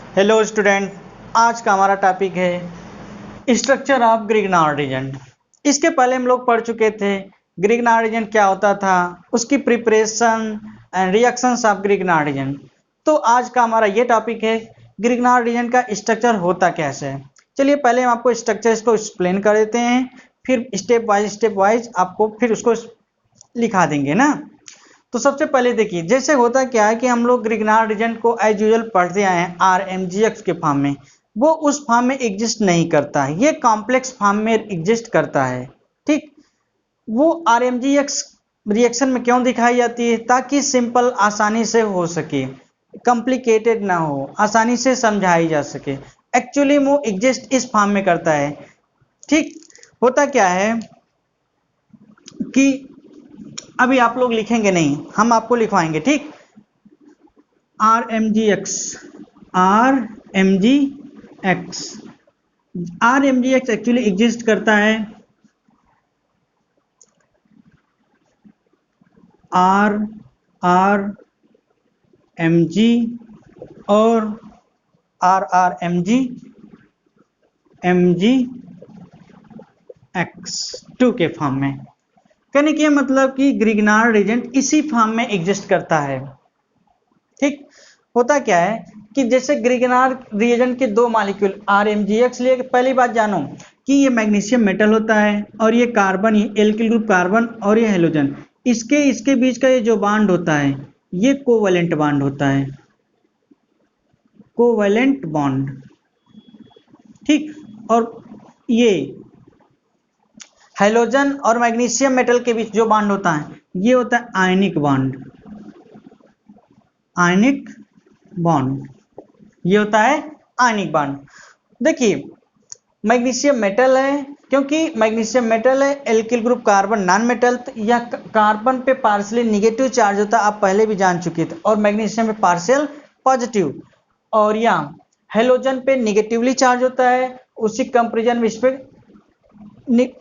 Hello student, आज का हमारा टॉपिक है स्ट्रक्चर ऑफ ग्रिग्नार्ड रीजन। इसके पहले हम लोग पढ़ चुके थे ग्रिग्नार्ड रीजन क्या होता था, उसकी preparation and reactions of Grignard reason. तो आज का हमारा ये टॉपिक है ग्रिग्नार्ड रीजन का स्ट्रक्चर होता कैसे है। चलिए पहले हम आपको स्ट्रक्चर इसको एक्सप्लेन कर देते हैं, फिर स्टेप वाइज आपको फिर उसको लिखा देंगे ना। तो सबसे पहले देखिए, जैसे होता क्या है कि हम लोग ग्रिग्नार्ड रीजन को एज यूजुअल पढ़ते आए हैं RMGX के फॉर्म में। वो उस फॉर्म में एग्जिस्ट नहीं करता है, ये कॉम्प्लेक्स फॉर्म में एग्जिस्ट करता है। ठीक, वो RMGX रिएक्शन में क्यों दिखाई जाती है? ताकि सिंपल आसानी से हो सके, कॉम्प्लिकेटेड ना हो, आसानी से समझाई जा सके। एक्चुअली वो एग्जिस्ट इस फॉर्म में करता है। ठीक, होता क्या है कि अभी आप लोग लिखेंगे नहीं, हम आपको लिखवाएंगे। ठीक, RMGX एक्चुअली एग्जिस्ट करता है RRMG और RRMGX2 के फॉर्म में। कहने के मतलब कि ग्रिग्नार्ड रीजन इसी फॉर्म में एग्जिस्ट करता है। ठीक, होता क्या है कि जैसे ग्रिग्नार्ड रीजन के दो मॉलिक्यूल RMGX लिए, पहली बात जानो कि ये मैग्नीशियम मेटल होता है और ये कार्बन, ये एल्किल ग्रुप कार्बन और ये हेलोजन, इसके बीच का ये जो बॉन्ड होता है ये कोवैलेंट बॉन्ड होता है, कोवैलेंट बॉन्ड। ठीक, और ये हेलोजन और मैग्नीशियम मेटल के बीच जो बॉन्ड होता है ये होता है आयनिक बॉन्ड, आयनिक बॉन्ड, ये होता है आयनिक बॉन्ड। देखिए मैग्नीशियम मेटल है, क्योंकि मैग्नीशियम मेटल है, alkyl group carbon non metal, या कार्बन पे पार्शियली निगेटिव चार्ज होता है, आप पहले भी जान चुके थे, और मैग्नीशियम पे पार्शियल पॉजिटिव, और यहाँ हेलोजन पे निगेटिवली चार्ज होता है, उसी कंपेरिजन में इस पे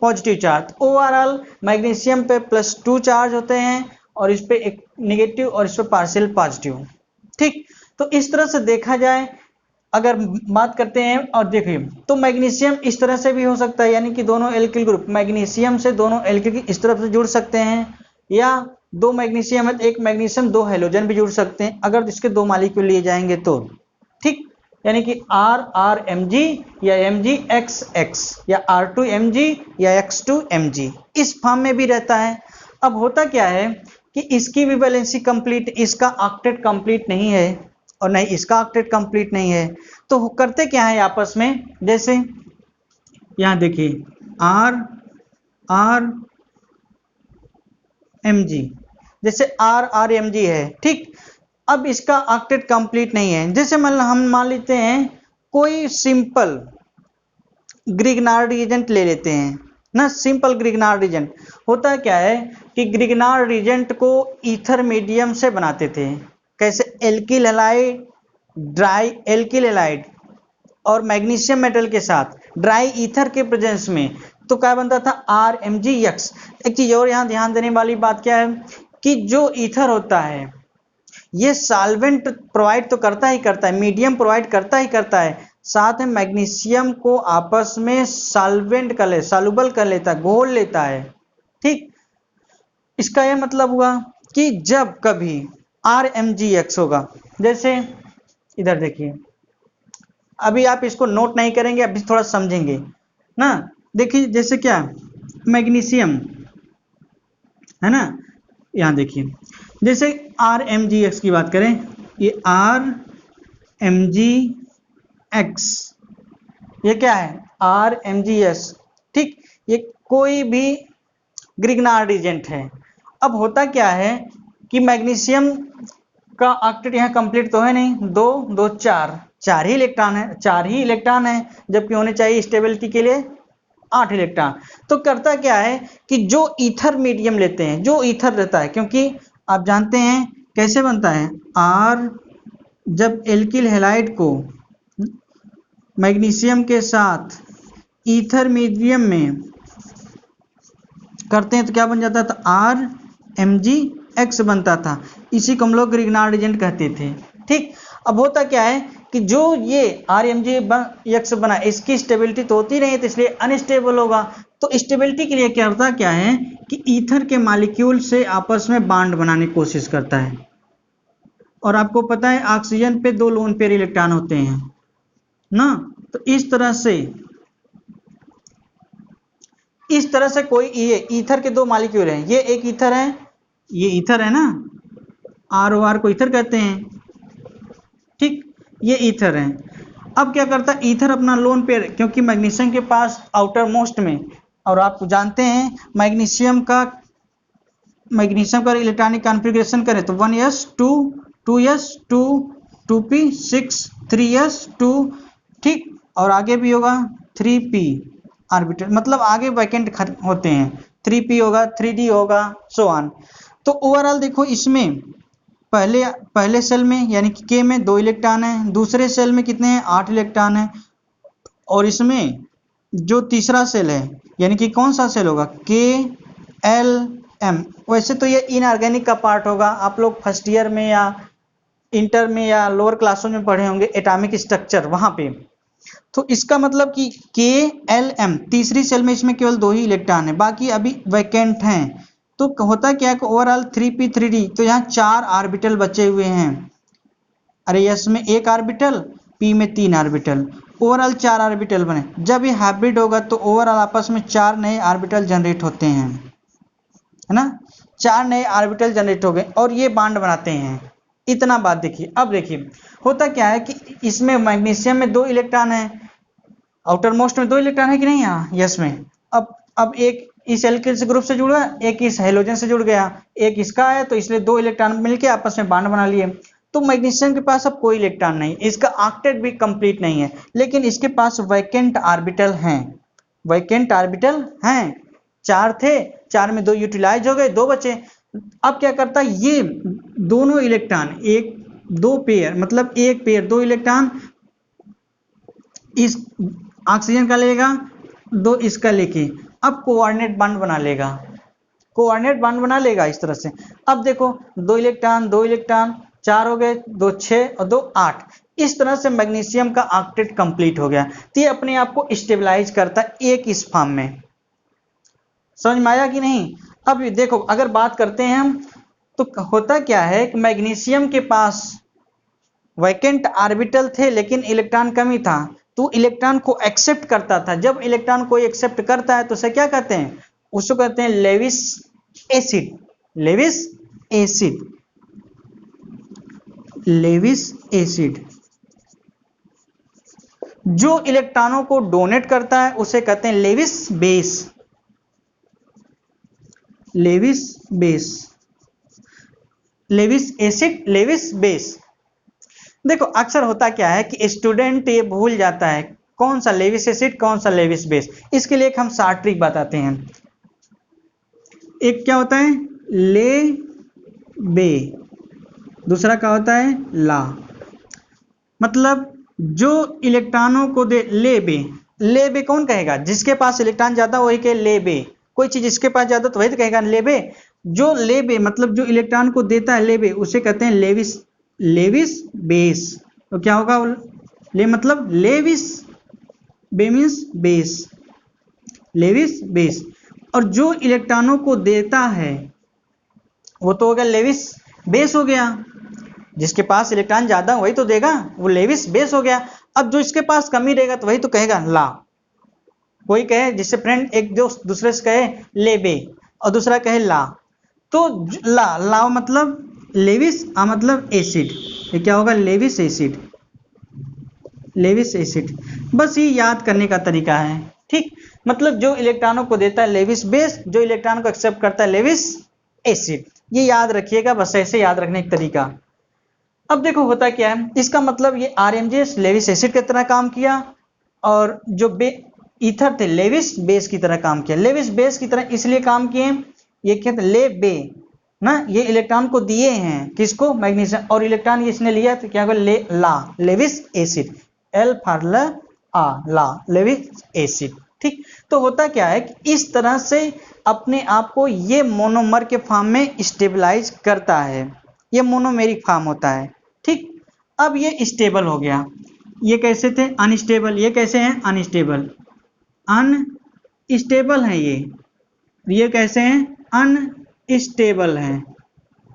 पॉजिटिव चार्ज। ओवरऑल मैग्नीशियम पे +2 चार्ज होते हैं और इस पे एक निगेटिव और इस पे पार्शियल पॉजिटिव। ठीक, तो इस तरह से देखा जाए अगर बात करते हैं, और देखिए तो मैग्नीशियम इस तरह से भी हो सकता है, यानी कि दोनों एल्किल ग्रुप मैग्नीशियम से दोनों एल्किल इस तरफ से जुड़ सकते हैं, या दो मैग्नीशियम है एक मैग्नीशियम दो हेलोजन भी जुड़ सकते हैं अगर इसके दो मॉलिक्यूल लिए जाएंगे तो। ठीक, यानी कि RRMG या MGXX या R2MG या X2MG इस फॉर्म में भी रहता है। अब होता क्या है कि इसकी भी वैलेंसी कंप्लीट, इसका ऑक्टेट कंप्लीट नहीं है और नहीं इसका ऑक्टेट कंप्लीट नहीं है, तो करते क्या है आपस में, जैसे यहां देखिए RRMG, जैसे RRMG है। ठीक, अब इसका ऑक्टेट कंप्लीट नहीं है, जैसे हम मान लेते हैं कोई सिंपल ग्रिग्नार्ड रीजेंट ले लेते हैं ना। सिंपल ग्रिग्नार्ड रीजेंट होता क्या है कि ग्रिग्नार्ड रीजेंट को ईथर मीडियम से बनाते थे। कैसे? Alkyl halide, dry alkyl halide और मैग्नीशियम मेटल के साथ ड्राई ईथर के प्रेजेंस में, तो क्या बनता था RMGX। एक चीज और यहाँ ध्यान देने वाली बात क्या है कि जो ईथर होता है ये सॉल्वेंट प्रोवाइड तो करता ही करता है, मीडियम प्रोवाइड करता ही करता है, साथ में मैग्नीशियम को आपस में सॉल्वेंट कर ले, सॉल्युबल कर लेता है, घोल लेता है। ठीक, इसका यह मतलब हुआ कि जब कभी RMGX होगा, जैसे इधर देखिए, अभी आप इसको नोट नहीं करेंगे, अभी थोड़ा समझेंगे ना। देखिए जैसे क्या मैग्नीशियम है ना, यहां देखिए जैसे RMGX की बात करें, ये RMGX ये क्या है RMGS। ठीक, ये कोई भी ग्रिग्नार्ड रीजेंट है। अब होता क्या है कि मैग्नीशियम का ऑक्टेट यहाँ कंप्लीट तो है नहीं, दो दो चार ही इलेक्ट्रॉन है, जबकि होने चाहिए स्टेबिलिटी के लिए 8 इलेक्ट्रॉन। तो करता क्या है कि जो ईथर मीडियम लेते हैं, जो ईथर रहता है, क्योंकि आप जानते हैं कैसे बनता है जब एल्किल हैलाइड को मैग्नीशियम के साथ ईथर मीडियम में करते हैं तो क्या बन जाता था RMGX बनता था। इसी को हम लोग ग्रिग्नार्ड रीजेंट कहते थे। ठीक, अब होता क्या है कि जो ये RMgX बना इसकी स्टेबिलिटी तो होती नहीं है, तो इसलिए अनस्टेबल होगा। तो स्टेबिलिटी के लिए क्या होता क्या है कि ईथर के मॉलिक्यूल से आपस में बॉन्ड बनाने की कोशिश करता है। और आपको पता है ऑक्सीजन पे 2 लोन पेयर इलेक्ट्रॉन होते हैं ना, तो इस तरह से कोई ये ईथर के 2 मॉलिक्यूल हैं, ये एक ईथर है, ये ईथर है ना, ROR को ईथर कहते हैं, ठीक, ये ईथर है। अब क्या करता है ईथर अपना लोन पेयर, क्योंकि मैग्नीशियम के पास आउटर मोस्ट में, और आप जानते हैं मैग्नीशियम का इलेक्ट्रॉनिक कॉन्फ़िगरेशन करें तो 1s 2 2s 2 2p 6 3s 2, ठीक, और आगे भी होगा 3p ऑर्बिटल, मतलब आगे वैकेंट होते हैं, 3p होगा 3d होगा सो ऑन। तो ओवरऑल देखो इसमें पहले सेल में यानी कि K में 2 इलेक्ट्रॉन है, दूसरे सेल में कितने हैं 8 इलेक्ट्रॉन है, और इसमें जो तीसरा सेल है यानी कि कौन सा सेल होगा KLM, वैसे तो ये इनऑर्गेनिक का पार्ट होगा, आप लोग फर्स्ट ईयर में या इंटर में या लोअर क्लासों में पढ़े होंगे एटॉमिक स्ट्रक्चर वहां पे। तो इसका मतलब कि KLM तीसरी सेल में इसमें केवल 2 ही इलेक्ट्रॉन है, बाकी अभी वैकेंट हैं। तो होता क्या है ओवरऑल 3p 3d, तो यहाँ 4 ऑर्बिटल बचे हुए हैं, अरे यस में 1 ऑर्बिटल, p में 3 ऑर्बिटल, ओवरऑल 4 ऑर्बिटल बने। जब ये हाइब्रिड होगा तो ओवरऑल आपस में 4 नए ऑर्बिटल जनरेट होते हैं, है ना, 4 नए ऑर्बिटल जनरेट हो गए और ये बॉन्ड बनाते हैं। इतना बात देखिए। अब देखिए होता क्या है कि इसमें मैग्नीशियम में 2 इलेक्ट्रॉन है, आउटर मोस्ट में 2 इलेक्ट्रॉन है कि नहीं, यहाँ यस में। अब एक इस एल्किल ग्रुप से जुड़ गया, एक इस हेलोजन से जुड़ गया, एक इसका है, तो इसलिए 2 इलेक्ट्रॉन मिलके आपस में बॉन्ड बना लिए। तो मैग्नीशियम के पास अब कोई इलेक्ट्रॉन नहीं, इसका ऑक्टेट भी कंप्लीट नहीं है, लेकिन इसके पास वैकेंट ऑर्बिटल हैं, वैकेंट ऑर्बिटल हैं, 4 थे, 4 में 2 यूटिलाइज हो गए, 2 बचे। अब क्या करता है ये दोनों इलेक्ट्रॉन 2 पेयर, मतलब एक पेयर 2 इलेक्ट्रॉन इस ऑक्सीजन का लेगा, 2 इसका लेके अब कोऑर्डिनेट बॉन्ड बना लेगा, कोऑर्डिनेट बॉन्ड बना लेगा इस तरह से। अब देखो 2 इलेक्ट्रॉन 2 इलेक्ट्रॉन 4 हो गए, 2 6 और 2 8, इस तरह से मैग्नीशियम का ऑक्टेट कंप्लीट हो गया। तो ये अपने आप को स्टेबलाइज करता है एक इस फॉर्म में, समझ में आया कि नहीं। अब देखो अगर बात करते हैं हम तो होता क्या है कि मैग्नीशियम के पास वैकेंट ऑर्बिटल थे लेकिन इलेक्ट्रॉन कमी था, तो इलेक्ट्रॉन को एक्सेप्ट करता था। जब इलेक्ट्रॉन को एक्सेप्ट करता है तो उसे क्या कहते हैं, उसको कहते हैं Lewis acid, Lewis acid, Lewis acid. जो इलेक्ट्रॉनों को डोनेट करता है उसे कहते हैं Lewis base, Lewis base, Lewis acid, Lewis base. देखो अक्सर होता क्या है कि स्टूडेंट ये भूल जाता है कौन सा लेविस एसिड कौन सा लेविस बेस। इसके लिए एक हम शॉर्ट ट्रिक बताते हैं। एक क्या होता है ले बे, दूसरा क्या होता है ला, मतलब जो इलेक्ट्रॉनों को दे ले बे कौन कहेगा, जिसके पास इलेक्ट्रॉन ज्यादा वही कहे ले बे, कोई चीज जिसके पास ज्यादा तो वही तो कहेगा ले बे। जो ले बे मतलब जो इलेक्ट्रॉन को देता है ले बे उसे कहते हैं लेविस, लेविस बेस। तो क्या होगा ले मतलब लेविस, बे मीन्स बेस, लेविस बेस। और जो इलेक्ट्रॉनों को देता है वो तो हो गया लेविस बेस हो गया, जिसके पास इलेक्ट्रॉन ज्यादा वही तो देगा, वो लेविस बेस हो गया। अब जो इसके पास कमी रहेगा तो वही तो कहेगा ला। कोई कहे जिससे फ्रेंड एक दोस्त दूसरे से कहे ले बे और दूसरा कहे ला, तो ला मतलब लेविस, आ मतलब एसिड, ये क्या होगा लेविस एसिड, लेविस एसिड। बस ये याद करने का तरीका है, ठीक। मतलब जो इलेक्ट्रॉनों को देता है लेविस बेस, जो इलेक्ट्रॉन को एक्सेप्ट करता है लेविस एसिड, ये याद रखिएगा, बस ऐसे याद रखने का तरीका। अब देखो होता क्या है, इसका मतलब ये आरएमजीएस लेविस एसिड की तरह काम किया और जो ईथर थे लेविस बेस की तरह काम किया। लेविस बेस की तरह इसलिए काम किए, ये क्या ले बे ना, ये इलेक्ट्रॉन को दिए हैं किसको, मैग्नीशियम, और इलेक्ट्रॉन इसने लिया तो क्या होगा ले ला, लेविस एसिड, एल फॉर ला, लेविस एसिड, ठीक। तो होता क्या है कि इस तरह से अपने आप को ये मोनोमर के फॉर्म में स्टेबलाइज करता है, ये मोनोमेरिक फॉर्म होता है, ठीक। अब ये स्टेबल हो गया। ये कैसे थे? अनस्टेबल। ये कैसे हैं? अनस्टेबल। अनस्टेबल हैं ये कैसे हैं? अनस्टेबल हैं।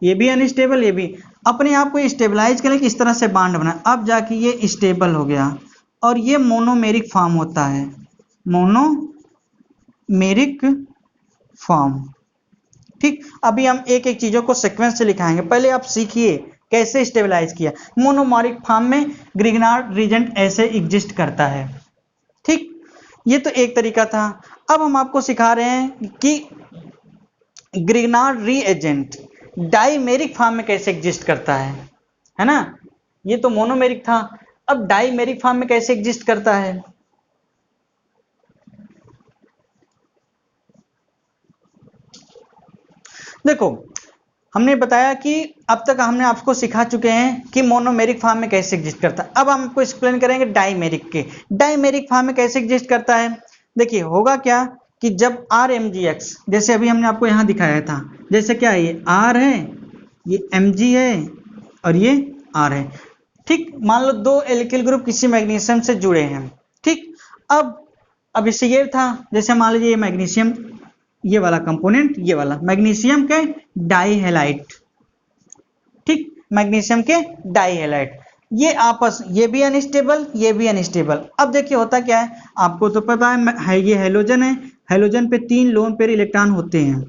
ये भी अनस्टेबल, ये भी। अपने आप को स्टेबलाइज करने की इस तरह से बॉन्ड बना, अब जाके ये स्टेबल हो गया और ये मोनोमेरिक फॉर्म होता है, मोनोमेरिक फॉर्म। ठीक, अभी हम एक एक चीजों को सीक्वेंस से लिखाएंगे। पहले आप सीखिए कैसे स्टेबलाइज किया। मोनोमेरिक फॉर्म में ग्रिग्नार्ड रीजेंट ऐसे एग्जिस्ट करता है। ठीक, ये तो एक तरीका था। अब हम आपको सिखा रहे हैं कि ग्रिग्नार्ड रीएजेंट डाइमेरिक फॉर्म में कैसे एग्जिस्ट करता है ना। ये तो मोनोमेरिक था, अब डाइमेरिक फॉर्म में कैसे एग्जिस्ट करता है। देखो, हमने बताया कि अब तक हमने आपको सिखा चुके हैं कि मोनोमेरिक फॉर्म में कैसे एग्जिस्ट करता है। अब हम आपको एक्सप्लेन करेंगे डाइमेरिक के। डाइमेरिक फॉर्म में कैसे एग्जिस्ट करता है। देखिए होगा क्या कि जब RMgx, जैसे अभी हमने आपको यहां दिखाया था, जैसे क्या है, ये R है, ये Mg है और ये R है। ठीक, मान लो दो एल्किल ग्रुप किसी मैग्नीशियम से जुड़े हैं। ठीक, अब इससे ये था, जैसे मान लीजिए ये मैग्नीशियम, ये वाला कंपोनेंट, ये वाला मैग्नीशियम के डाइहैलाइड। ठीक, मैग्नीशियम के डाइहैलाइड, ये आपस, ये भी अनस्टेबल, ये भी अनस्टेबल। अब देखिए होता क्या है, आपको तो पता है ये हेलोजन है, हेलोजन पे 3 लोन पेयर इलेक्ट्रॉन होते हैं,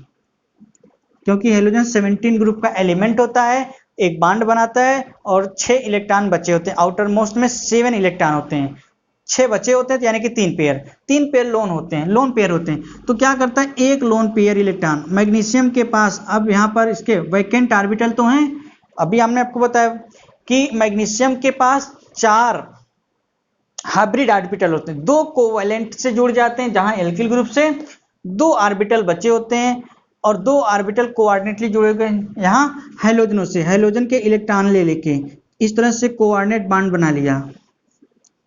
क्योंकि हेलोजन 17 ग्रुप का एलिमेंट होता है, एक बॉन्ड बनाता है और 6 इलेक्ट्रॉन बचे होते हैं। आउटर मोस्ट में 7 इलेक्ट्रॉन होते हैं, 6 बचे होते हैं, यानी कि 3 पेयर लोन होते हैं, लोन पेयर होते हैं। तो क्या करता है, एक लोन पेयर इलेक्ट्रॉन मैग्नीशियम के पास, अब यहाँ पर इसके वैकेंट ऑर्बिटल तो हैं। अभी हमने आपको बताया कि मैग्नीशियम के पास 4 हाइब्रिड ऑर्बिटल होते हैं, 2 कोवैलेंट से जुड़ जाते हैं, जहां एल्किल ग्रुप से 2 ऑर्बिटल बचे होते हैं और 2 ऑर्बिटल कोऑर्डिनेटली जुड़े हुए हैं यहाँ हैलोजनों से, हैलोजन के इलेक्ट्रॉन ले लेके इस तरह से कोऑर्डिनेट बॉन्ड बना लिया,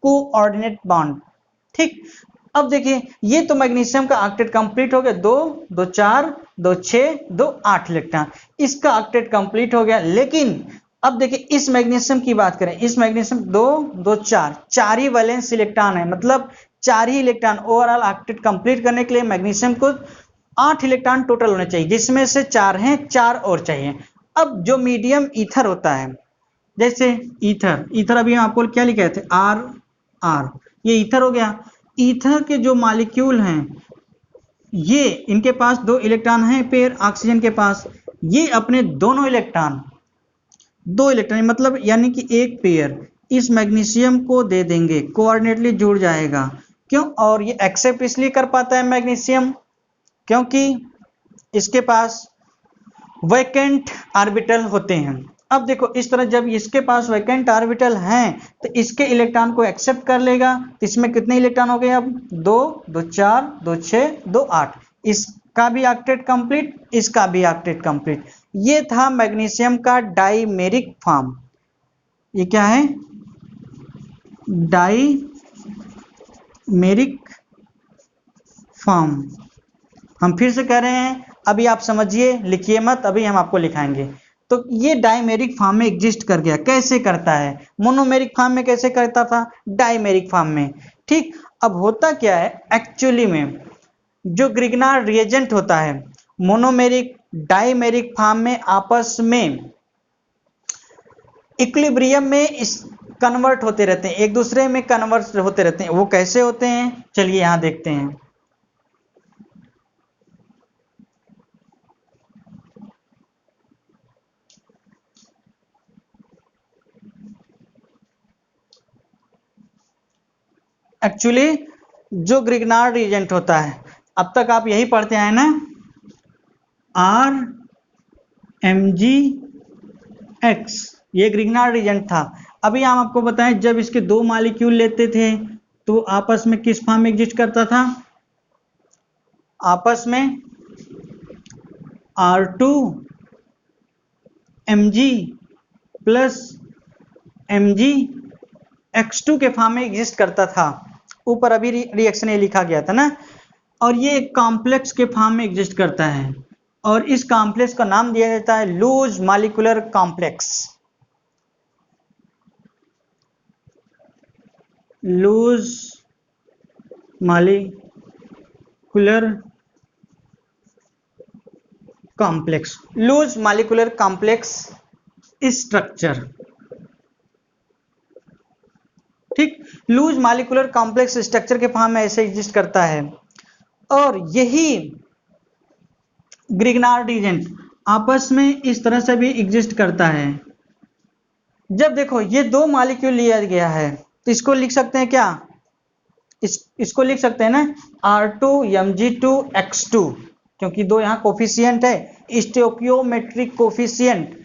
कोऑर्डिनेट बॉन्ड। ठीक, अब देखिए ये तो मैग्नीशियम का ऑक्टेट कंप्लीट हो गया, 2 2 4 2 6 2 8 इलेक्ट्रॉन, इसका ऑक्टेट कंप्लीट हो गया। लेकिन अब देखिए इस मैग्नीशियम की बात करें, इस मैग्नीशियम 2 2 4 ही वैलेंस इलेक्ट्रॉन है, मतलब 4 ही इलेक्ट्रॉन। ओवरऑल ऑक्टेट कंप्लीट करने के लिए मैग्नीशियम को 8 इलेक्ट्रॉन टोटल होने चाहिए, जिसमें से 4 हैं, 4 और चाहिए। अब जो मीडियम ईथर होता है, जैसे ईथर अभी हम आपको क्या लिखे थे, R, ये ईथर हो गया। ईथर के जो मॉलिक्यूल हैं, ये इनके पास 2 इलेक्ट्रॉन हैं पेयर ऑक्सीजन के पास, ये अपने दोनों इलेक्ट्रॉन, 2 इलेक्ट्रॉन मतलब यानी कि एक पेयर इस मैग्नीशियम को दे देंगे, कोऑर्डिनेटली जुड़ जाएगा। क्यों? और ये एक्सेप्ट इसलिए कर पाता है मैग्नीशियम, क्योंकि इसके पास वैकेंट ऑर्बिटल होते हैं। अब देखो इस तरह जब इसके पास वैकेंट ऑर्बिटल हैं तो इसके इलेक्ट्रॉन को एक्सेप्ट कर लेगा। तो इसमें कितने इलेक्ट्रॉन हो गए, अब 2 2 4 2 6 2 8, इसका भी ऑक्टेट कंप्लीट, इसका भी ऑक्टेट कंप्लीट। ये था मैग्नीशियम का डाइमेरिक फॉर्म। ये क्या है, डाइमेरिक फॉर्म। हम फिर से कह रहे हैं, अभी आप समझिए, लिखिए मत, अभी हम आपको लिखाएंगे। तो ये डाइमेरिक फॉर्म में एग्जिस्ट कर गया। कैसे करता है, मोनोमेरिक फॉर्म में कैसे करता था, डाइमेरिक फॉर्म में। ठीक, अब होता क्या है एक्चुअली में, जो ग्रिग्नार्ड रिएजेंट होता है मोनोमेरिक डाइमेरिक फॉर्म में आपस में इक्विलिब्रियम में इस कन्वर्ट होते रहते हैं, एक दूसरे में कन्वर्ट होते रहते हैं। वो कैसे होते हैं, चलिए यहां देखते हैं। एक्चुअली जो ग्रिग्नार्ड रिएजेंट होता है, अब तक आप यही पढ़ते आए ना, RMgx, ये ग्रिग्नार्ड रिएजेंट था। अभी हम आपको बताएं, जब इसके 2 मॉलिक्यूल लेते थे तो आपस में किस फॉर्म में एग्जिस्ट करता था, आपस में R2Mg प्लस Mgx2 के फॉर्म में एग्जिस्ट करता था। ऊपर अभी रिएक्शन ये लिखा गया था ना। और ये एक कॉम्प्लेक्स के फॉर्म में एग्जिस्ट करता है और इस कॉम्प्लेक्स का नाम दिया जाता है loose molecular complex. Loose molecular complex, loose molecular complex structure. ठीक, लूज मालिकुलर कॉम्प्लेक्स स्ट्रक्चर के फॉर्म में ऐसे एग्जिस्ट करता है। और यही ग्रिग्नार्ड रीजेंट आपस में इस तरह से भी एग्जिस्ट करता है। जब देखो ये दो मॉलिक्यूल लिया गया है तो इसको लिख सकते हैं क्या, इसको लिख सकते हैं ना R2Mg2X2, क्योंकि दो यहाँ कोफिशियंट है, स्टोकियोमेट्रिक कोफिशियंट।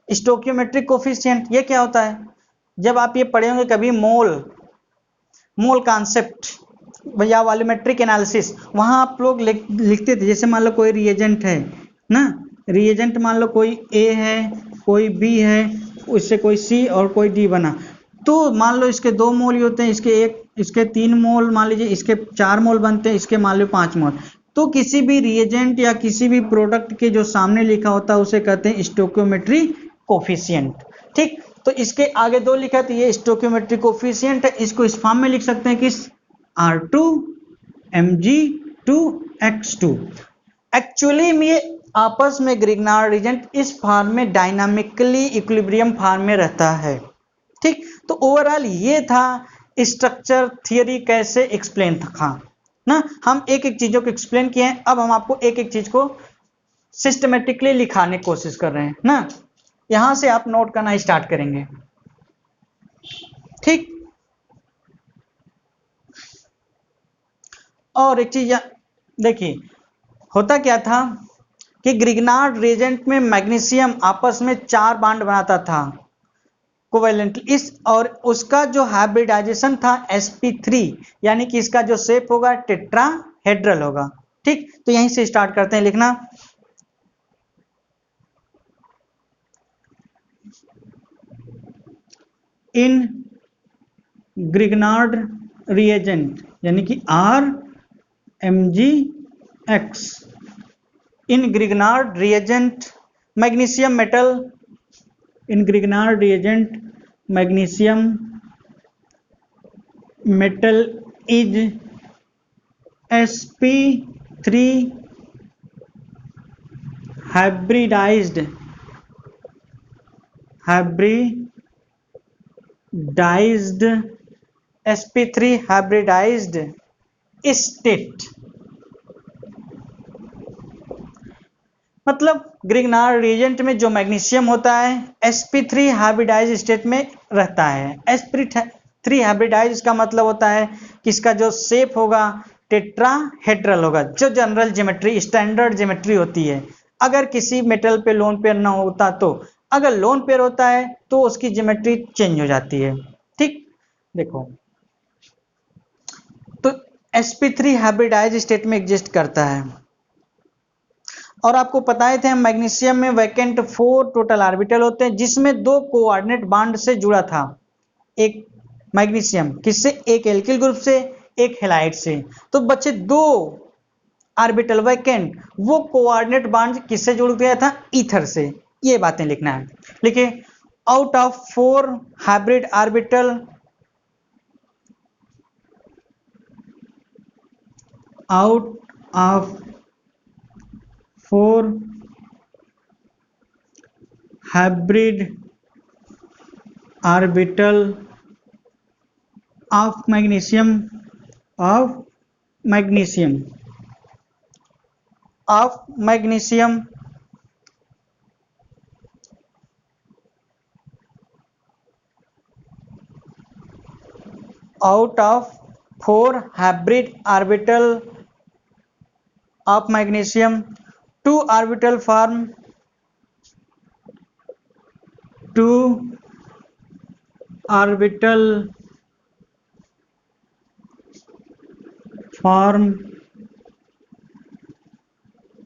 स्टोकियोमेट्रिक कोफिशियंट ये क्या होता है, जब आप ये पढ़े होंगे कभी मोल कॉन्सेप्ट या वॉल्यूमेट्रिक एनालिसिस, वहां आप लोग लिखते थे, जैसे मान लो कोई रिएजेंट है ना, रिएजेंट मान लो कोई ए है, कोई बी है, उससे कोई सी और कोई डी बना, तो मान लो इसके 2 मोल ही होते हैं, इसके 3 मोल मान लीजिए, इसके 4 मोल बनते हैं, इसके मान लो 5 मोल। तो किसी भी रिएजेंट या किसी भी प्रोडक्ट के जो सामने लिखा होता है उसे कहते हैं स्टोकियोमेट्री कोफिशिएंट। ठीक, तो इसके आगे 2 लिखा तो ये स्टोकियोमेट्री कोफिशिएंट है, इसको इस फॉर्म में लिख सकते हैं किस R2Mg2X2। एक्चुअली में ये आपस में ग्रिग्नार्ड रीजेंट इस फॉर्म में डायनामिकली इक्विलिब्रियम फॉर्म में रहता है। ठीक, तो ओवरऑल ये था स्ट्रक्चर थियरी कैसे एक्सप्लेन था ना, हम एक एक चीजों को एक्सप्लेन किए हैं, अब हम आपको एक एक चीज को सिस्टमेटिकली लिखाने की कोशिश कर रहे हैं ना, यहां से आप नोट करना स्टार्ट करेंगे। ठीक, और एक चीज देखिए, होता क्या था कि ग्रिग्नार्ड रीजेंट में मैग्नीशियम आपस में 4 बॉन्ड बनाता था कोवेलेंट, इस और उसका जो हाइब्रिडाइजेशन था sp3, यानी कि इसका जो शेप होगा टेट्राहेड्रल होगा। ठीक, तो यहीं से स्टार्ट करते हैं लिखना। इन ग्रिग्नार्ड रिएजेंट यानी कि RMgX, in Grignard reagent magnesium metal, in Grignard reagent magnesium metal is sp3 hybridized sp3 hybridized state, मतलब ग्रिग्नार्ड रिएजेंट में जो मैग्नीशियम होता है sp3 हाइब्रिडाइज स्टेट में रहता है। sp3 हाइब्रिडाइज का मतलब होता है कि इसका जो शेप होगा टेट्राहेड्रल होगा, जो जनरल ज्योमेट्री स्टैंडर्ड ज्योमेट्री होती है। अगर किसी मेटल पे लोन पेयर ना होता, तो अगर लोन पेयर होता है तो उसकी ज्योमेट्री चेंज हो जाती है। ठीक, देखो तो sp3 हाइब्रिडाइज स्टेट में एग्जिस्ट करता है। और आपको बताए थे हम मैग्नीशियम में वैकेंट 4 टोटल ऑर्बिटल होते हैं, जिसमें 2 कोऑर्डिनेट बॉन्ड से जुड़ा था। एक मैग्नीशियम किससे, एक एल्किल ग्रुप से, एक हैलाइड से। तो बच्चे 2 ऑर्बिटल वैकेंट, वो कोऑर्डिनेट बॉन्ड किससे जुड़ गया था, ईथर से। ये बातें लिखना है, लिखिए out of 4 hybrid orbital, out of 4 hybrid orbital of magnesium out of 4 hybrid orbital of magnesium, 2 orbital form 2 orbital form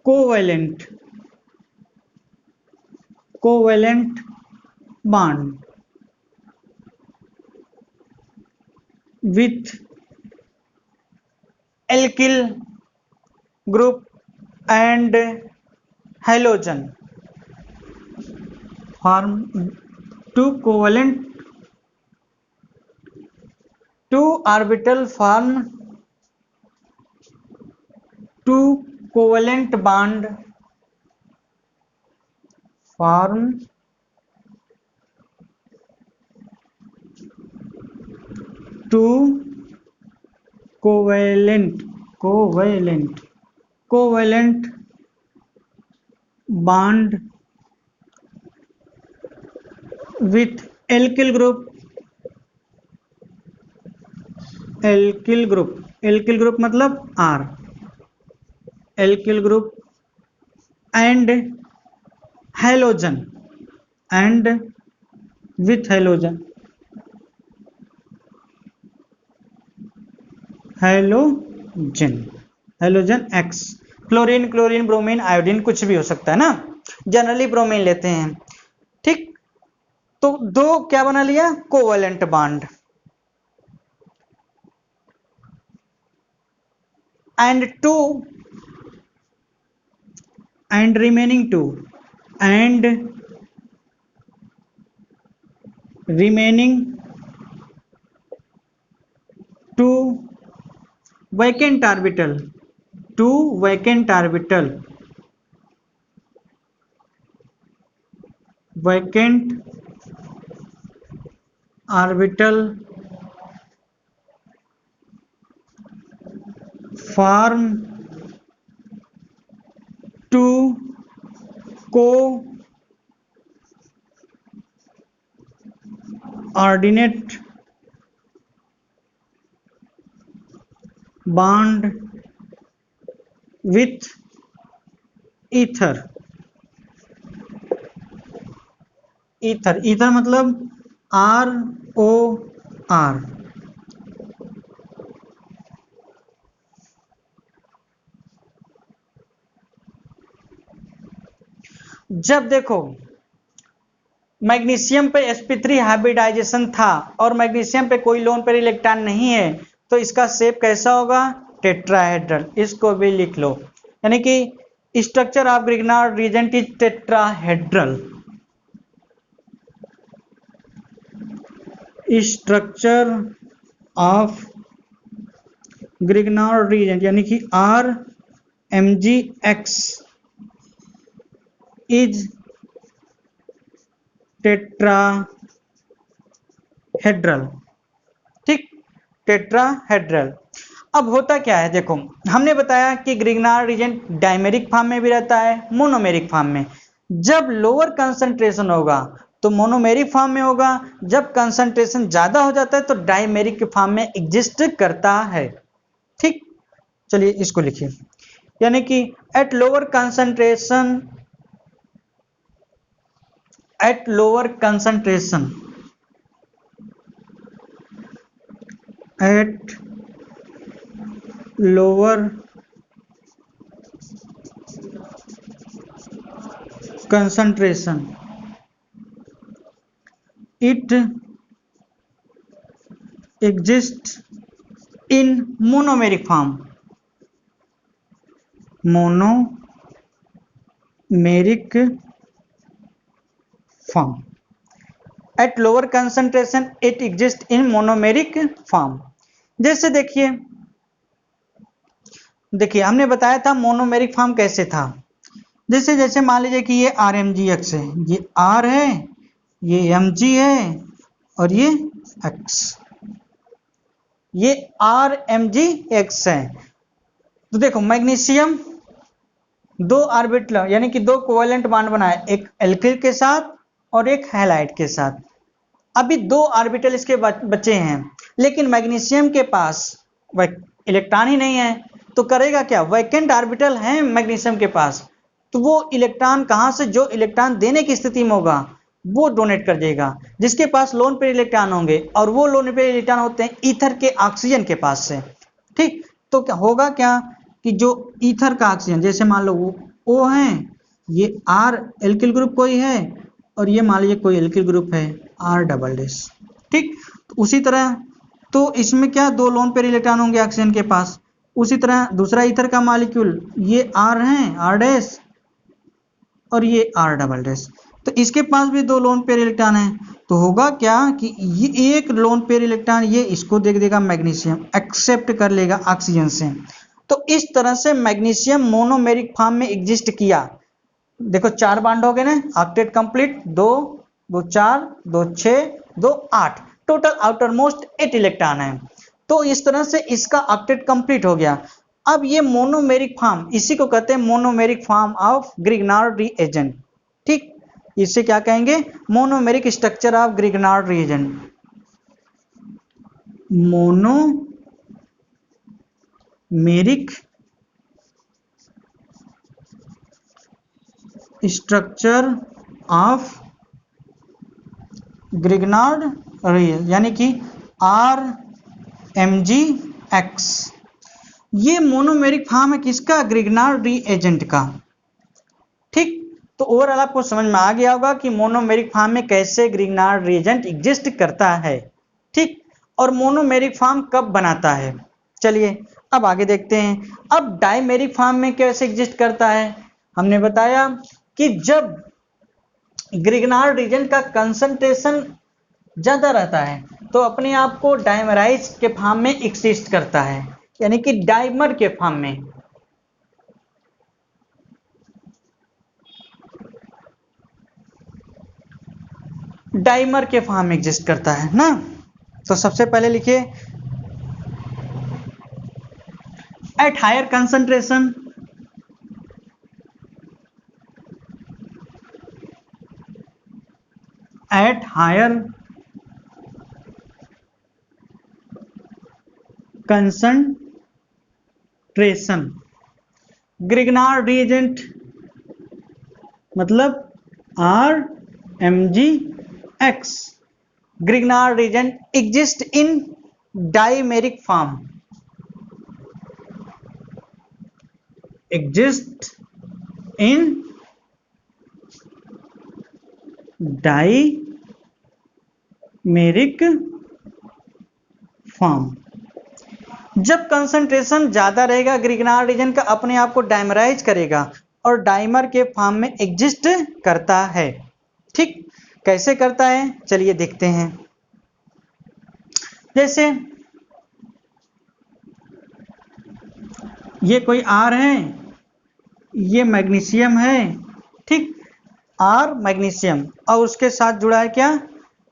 covalent bond with alkyl group and halogen, form 2 covalent two orbital form two covalent bond form two covalent bond with alkyl group मतलब R, alkyl group and halogen and with halogen X, chlorine bromine iodine कुछ भी हो सकता है ना, generally bromine लेते हैं। ठीक, तो दो क्या बना लिया, covalent bond, and remaining two vacant orbital form two coordinate bond with ether मतलब ROR। जब देखो मैग्नीशियम पे sp3 हाइब्रिडाइजेशन था और मैग्नीशियम पे कोई लोन पेयर इलेक्ट्रॉन नहीं है, तो इसका शेप कैसा होगा, टेट्राहेड्रल। इसको भी लिख लो, यानी कि structure of Grignard reagent is tetrahedral. Structure of Grignard reagent यानी कि RMGX इज टेट्राहेड्रल। ठीक, टेट्राहेड्रल। अब होता क्या है, देखो हमने बताया कि ग्रिग्नार्ड रीजेंट डायमेरिक फॉर्म में भी रहता है, मोनोमेरिक फॉर्म में। जब लोअर कंसंट्रेशन होगा तो मोनोमेरिक फॉर्म में होगा, जब कंसंट्रेशन ज्यादा हो जाता है तो डायमेरिक के फॉर्म में एग्जिस्ट करता है। ठीक, चलिए इसको लिखिए, यानी कि at lower concentration it exists in monomeric form at lower concentration it exists in monomeric form। जैसे देखिए हमने बताया था मोनोमेरिक फॉर्म कैसे था। जैसे मान लीजिए कि ये RMGX है, ये R है, ये Mg है और ये X, ये RMGX है। तो देखो मैग्नीशियम दो ऑर्बिटल यानी कि दो कोवेलेंट बॉन्ड बनाए, एक एल्किल के साथ और एक हैलाइड के साथ। अभी दो ऑर्बिटल इसके बचे हैं, लेकिन मैग्नीशियम के पास इलेक्ट्रॉन ही नहीं है, तो करेगा क्या, वैकेंट ऑर्बिटल है मैग्नीशियम के पास, तो वो इलेक्ट्रॉन कहां से, जो इलेक्ट्रॉन देने की स्थिति में होगा वो डोनेट कर देगा, जिसके पास लोन पेयर इलेक्ट्रॉन होंगे, और वो लोन पेयर इलेक्ट्रॉन होते हैं ईथर के ऑक्सीजन के पास से। ठीक, तो क्या होगा क्या कि जो ईथर का ऑक्सीजन, जैसे मान लो वो O है, ये R एल्किल ग्रुप कोई है, और ये मान लीजिए कोई एल्किल ग्रुप है R डबल डैश। ठीक, तो उसी तरह तो इसमें क्या, दो लोन पेयर इलेक्ट्रॉन होंगे ऑक्सीजन के पास। उसी तरह दूसरा ईथर का मॉलिक्यूल, ये R है R डैश और ये R डबल डैश, तो इसके पास भी दो लोन पेयर इलेक्ट्रॉन है, तो होगा क्या कि ये एक लोन पेयर इलेक्ट्रॉन ये इसको दे देगा, मैग्नीशियम एक्सेप्ट कर लेगा ऑक्सीजन से। तो इस तरह से मैग्नीशियम मोनोमेरिक फॉर्म में एग्जिस्ट किया। देखो 4 बॉन्ड हो गए ना, octet complete, 2 2 4 2 6 2 8, total outer most 8 electron है। तो इस तरह से इसका ऑक्टेट कंप्लीट हो गया। अब ये मोनोमेरिक फॉर्म, इसी को कहते हैं monomeric form of Grignard reagent. ठीक, इसे क्या कहेंगे? Monomeric structure of Grignard reagent. Monomeric structure of Grignard reagent यानी कि RMGX। ये मोनोमेरिक फॉर्म है किसका? ग्रिग्नार्ड रीएजेंट का। ठीक, तो ओवरऑल आपको समझ में आ गया होगा कि मोनोमेरिक फॉर्म में कैसे ग्रिग्नार्ड रीएजेंट एग्जिस्ट करता है। ठीक, और मोनोमेरिक फॉर्म कब बनाता है। चलिए अब आगे देखते हैं। अब डाइमेरिक फॉर्म में कैसे एग्जिस्ट करता है। हमने बताया कि जब ग्रिग्नार्ड रीएजेंट का कंसंट्रेशन ज्यादा रहता है तो अपने आप को डाइमराइज के फॉर्म में एग्जिस्ट करता है, यानी कि डाइमर के फॉर्म में। डाइमर के फॉर्म में एग्जिस्ट करता है ना। तो सबसे पहले लिखिए at higher concentration at higher concentration Grignard reagent मतलब RMGX Grignard reagent exist in dimeric form, exist in dimeric form. जब कंसंट्रेशन ज्यादा रहेगा ग्रिग्नार्ड रीजन का अपने आप को डाइमराइज करेगा और डाइमर के फॉर्म में एग्जिस्ट करता है। ठीक, कैसे करता है चलिए देखते हैं। जैसे ये कोई R है, ये मैग्नीशियम है। ठीक, R मैग्नीशियम और उसके साथ जुड़ा है क्या,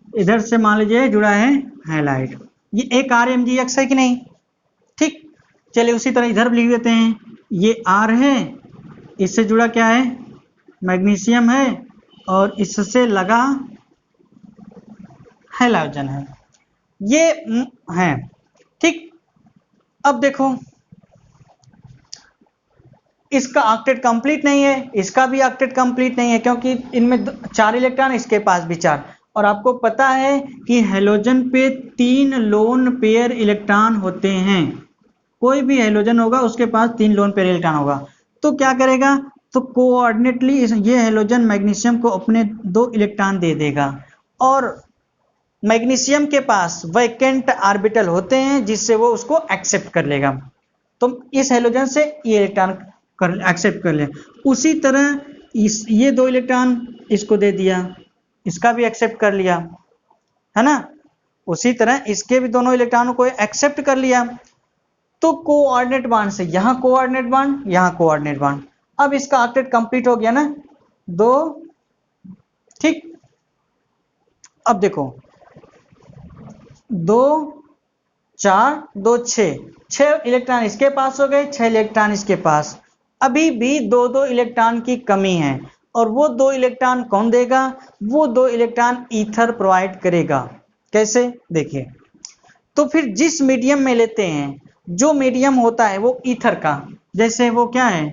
इधर से मान लीजिए जुड़ा है हैलाइड। ये एक RMGX है कि नहीं। ठीक, चलिए उसी तरह इधर लिख देते हैं। ये R है, इससे जुड़ा क्या है, मैग्नीशियम है और इससे लगा हैलोजन है, ये है। ठीक, अब देखो इसका ऑक्टेट कंप्लीट नहीं है, इसका भी ऑक्टेट कंप्लीट नहीं है क्योंकि इनमें 4 इलेक्ट्रॉन, इसके पास भी 4। और आपको पता है कि हैलोजन पे 3 लोन पेयर इलेक्ट्रॉन होते हैं। कोई भी हैलोजन होगा उसके पास 3 लोन पेयर इलेक्ट्रॉन होगा। तो क्या करेगा, तो कोऑर्डिनेटली ये हैलोजन मैग्नीशियम को अपने 2 इलेक्ट्रॉन दे देगा और मैग्नीशियम के पास वैकेंट ऑर्बिटल होते हैं जिससे वो उसको एक्सेप्ट कर लेगा। तो इस हैलोजन से ये इलेक्ट्रॉन एक्सेप्ट कर ले। उसी तरह ये 2 इलेक्ट्रॉन इसको दे दिया, इसका भी एक्सेप्ट कर लिया, है ना। उसी तरह इसके भी दोनों इलेक्ट्रॉनों को एक्सेप्ट कर लिया। तो कोऑर्डिनेट बॉन्ड से यहां कोऑर्डिनेट बॉन्ड, यहां कोऑर्डिनेट बॉन्ड। अब इसका ऑक्टेट कंप्लीट हो गया ना 2। ठीक, अब देखो 2 4 2 6 इलेक्ट्रॉन इसके पास हो गए, 6 इलेक्ट्रॉन इसके पास। अभी भी 2 इलेक्ट्रॉन की कमी है और वो 2 इलेक्ट्रॉन कौन देगा, वो 2 इलेक्ट्रॉन ईथर प्रोवाइड करेगा। कैसे देखिए, तो फिर जिस मीडियम में लेते हैं, जो मीडियम होता है वो ईथर का, जैसे वो क्या है,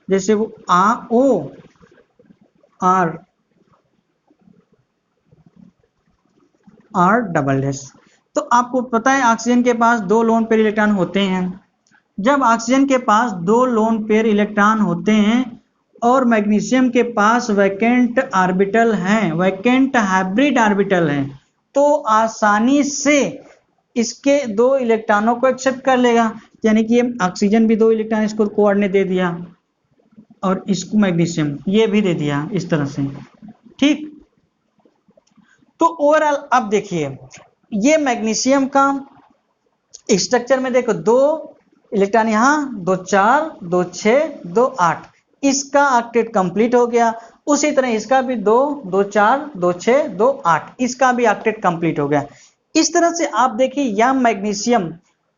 जैसे वो R डबल डैश। तो आपको पता है ऑक्सीजन के पास 2 लोन पेयर इलेक्ट्रॉन होते हैं। जब ऑक्सीजन के पास 2 लोन पेयर इलेक्ट्रॉन होते हैं और मैग्नीशियम के पास वैकेंट ऑर्बिटल हैं, वैकेंट हाइब्रिड ऑर्बिटल हैं, तो आसानी से इसके 2 इलेक्ट्रॉनों को एक्सेप्ट कर लेगा। यानी कि ऑक्सीजन भी 2 इलेक्ट्रॉन इसको कोऑर्डिनेट दे दिया और इसको मैग्नीशियम ये भी दे दिया इस तरह से। ठीक, तो ओवरऑल अब देखिए ये मैग्नीशियम का स्ट्रक्चर में देखो 2 इलेक्ट्रॉन यहाँ, 2 4, 2 6, 2 8, इसका ऑक्टेट कंप्लीट हो गया। उसी तरह इसका भी 2 2 4, 2 6, 2 8, इसका भी ऑक्टेट कंप्लीट हो गया। इस तरह से आप देखिए यह मैग्नीशियम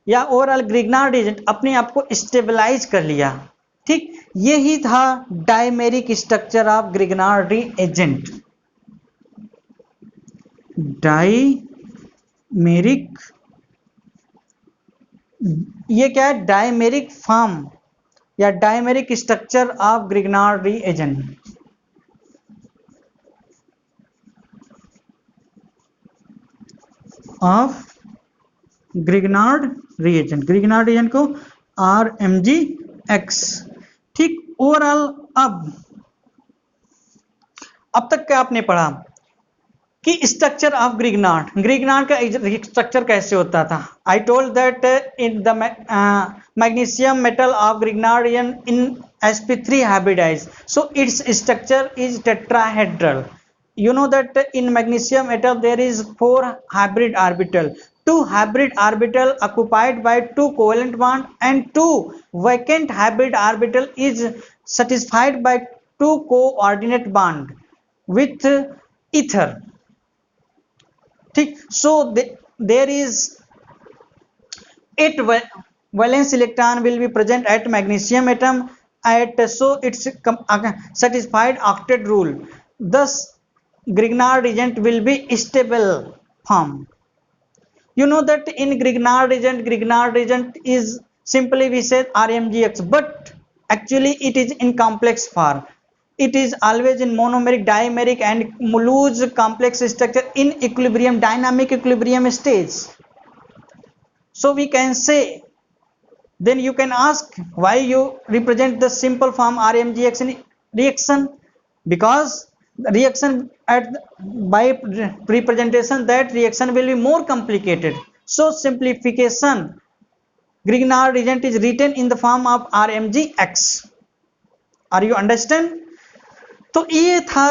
या ओवरऑल ग्रिग्नार्ड एजेंट अपने आप को स्टेबलाइज कर लिया। ठीक, यही था dimeric structure of Grignard agent. Dimeric, ये क्या है, डायमेरिक फॉर्म या dimeric structure of Grignard agent. Of Grignard reagent, Grignard reagent को RMgX। ठीक, ओवरऑल अब तक क्या आपने पढ़ा कि स्ट्रक्चर ऑफ ग्रिग्नार्ड, ग्रिग्नार्ड का स्ट्रक्चर कैसे होता था। I told that in the magnesium metal of Grignard in sp3 hybridized, so its structure is tetrahedral. You know that in magnesium atom there is 4 hybrid orbital, 2 hybrid orbital occupied by 2 covalent bond and 2 vacant hybrid orbital is satisfied by 2 coordinate bond with ether. ठीक, so there is 8 valence electron will be present at magnesium atom at, so it's satisfied octet rule, thus Grignard reagent will be stable form. You know that in Grignard reagent is simply we say RMgX, but actually it is in complex form. It is always in monomeric, dimeric and loose complex structure in equilibrium, dynamic equilibrium stage. So we can say, then you can ask why you represent the simple form RMgX in reaction, because reaction at by representation that reaction will be more complicated. So simplification, Grignard reagent is written in the form of RMgX. Are you understand? तो ये था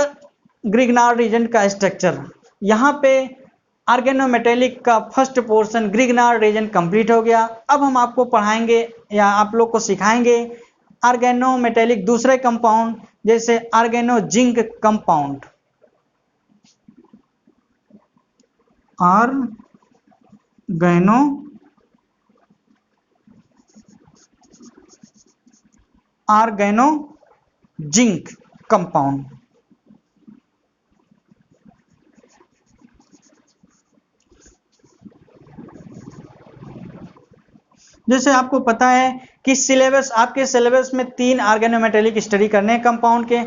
Grignard reagent का structure. यहाँ पे organometallic का first portion Grignard reagent complete हो गया। अब हम आपको पढ़ाएंगे या आप लोग को सिखाएंगे ऑर्गेनोमेटेलिक दूसरे कंपाउंड, जैसे organo zinc compound. Organo zinc compound. जैसे आपको पता है कि सिलेबस, आपके सिलेबस में 3 ऑर्गेनोमेटेलिक स्टडी करने कंपाउंड के,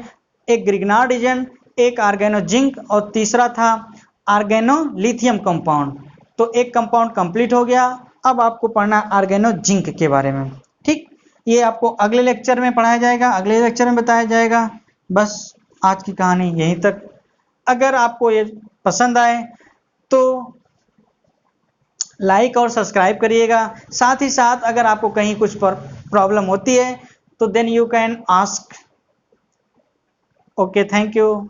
एक ग्रिग्नार्ड एजेंट, एक ऑर्गेनो जिंक और तीसरा था ऑर्गेनो लिथियम कंपाउंड। तो एक कंपाउंड कंप्लीट हो गया, अब आपको पढ़ना ऑर्गेनो जिंक के बारे में। ठीक, ये आपको अगले लेक्चर में पढ़ाया जाएगा, अगले लेक्चर में बताया जाएगा। बस आज की कहानी यहीं तक। अगर आपको ये पसंद आए तो लाइक और सब्सक्राइब करिएगा। साथ ही साथ अगर आपको कहीं कुछ प्रॉब्लम होती है तो then you can ask. Okay, thank you.